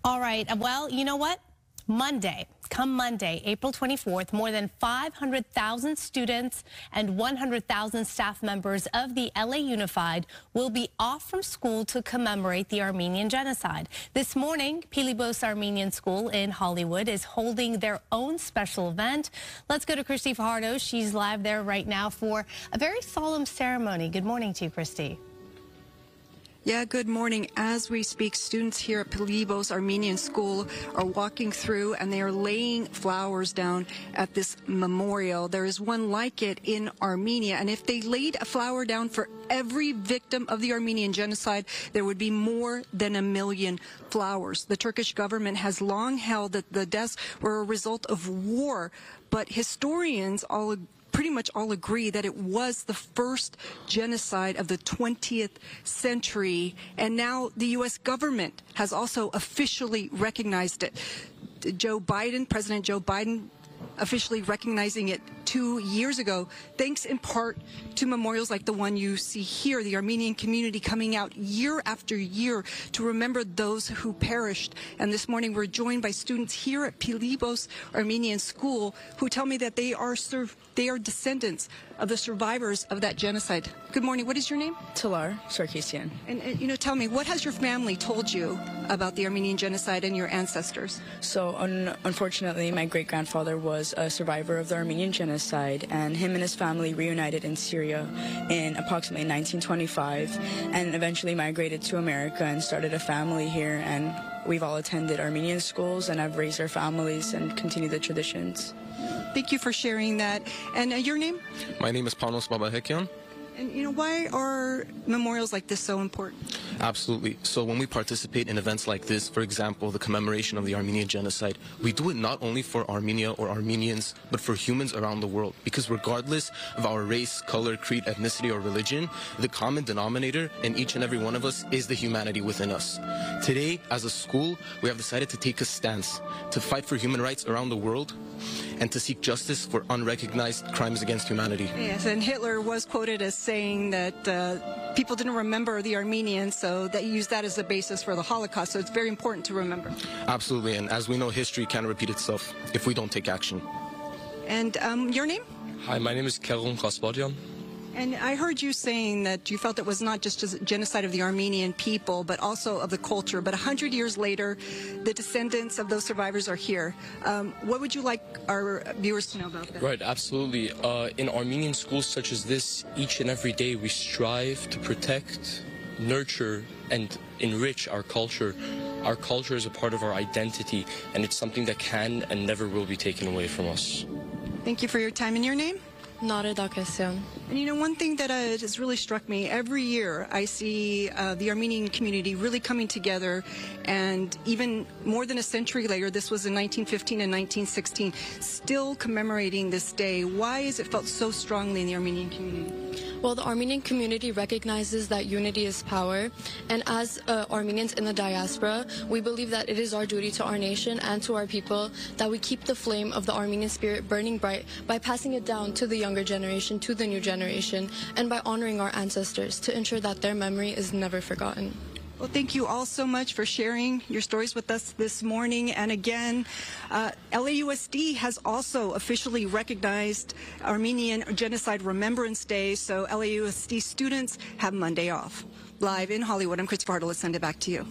All right. Well, you know what? Come Monday, April 24th, more than 500,000 students and 100,000 staff members of the LA Unified will be off from school to commemorate the Armenian Genocide. This morning, Pilibos Armenian School in Hollywood is holding their own special event. Let's go to Christy Fajardo. She's live there right now for a very solemn ceremony. Good morning to you, Christy. Yeah, good morning. As we speak, students here at Pilibos Armenian School are walking through and they are laying flowers down at this memorial. There is one like it in Armenia, and if they laid a flower down for every victim of the Armenian Genocide, there would be more than 1 million flowers. The Turkish government has long held that the deaths were a result of war, but historians pretty much all agree that it was the first genocide of the 20th century, and now the U.S. government has also officially recognized it. President Joe Biden officially recognizing it 2 years ago, thanks in part to memorials like the one you see here, the Armenian community coming out year after year to remember those who perished. And this morning we're joined by students here at Pilibos Armenian School who tell me that they are descendants of the survivors of that genocide. Good morning. What is your name? Talar Sarkisian. And tell me, what has your family told you about the Armenian Genocide and your ancestors? So, unfortunately, my great-grandfather was a survivor of the Armenian Genocide, and him and his family reunited in Syria in approximately 1925, and eventually migrated to America and started a family here, and we've all attended Armenian schools and have raised our families and continued the traditions. Thank you for sharing that. And your name? My name is Panos Babahekyan. And why are memorials like this so important? Absolutely. So when we participate in events like this, for example, the commemoration of the Armenian Genocide, we do it not only for Armenia or Armenians, but for humans around the world. Because regardless of our race, color, creed, ethnicity, or religion, the common denominator in each and every one of us is the humanity within us. Today, as a school, we have decided to take a stance to fight for human rights around the world and to seek justice for unrecognized crimes against humanity. Yes, and Hitler was quoted as saying that people didn't remember the Armenians, so they used that as a basis for the Holocaust, so it's very important to remember. Absolutely, and as we know, history can repeat itself if we don't take action. And your name? Hi, my name is Kerun Kasparyan. And I heard you saying that you felt it was not just a genocide of the Armenian people, but also of the culture. But 100 years later, the descendants of those survivors are here. What would you like our viewers to know about that? Right, absolutely. In Armenian schools such as this, each and every day we strive to protect, nurture, and enrich our culture. Our culture is a part of our identity, and it's something that can and never will be taken away from us. Thank you for your time. And your name? Nare Dakasyan. And one thing that has really struck me, every year I see the Armenian community really coming together, and even more than a century later, this was in 1915 and 1916, still commemorating this day. Why is it felt so strongly in the Armenian community? Well, the Armenian community recognizes that unity is power, and as Armenians in the diaspora, we believe that it is our duty to our nation and to our people that we keep the flame of the Armenian spirit burning bright by passing it down to the younger generation, to the new generation, and by honoring our ancestors to ensure that their memory is never forgotten. Well, thank you all so much for sharing your stories with us this morning. And again, LAUSD has also officially recognized Armenian Genocide Remembrance Day, so LAUSD students have Monday off. Live in Hollywood, I'm Christy Fajardo. Let's send it back to you.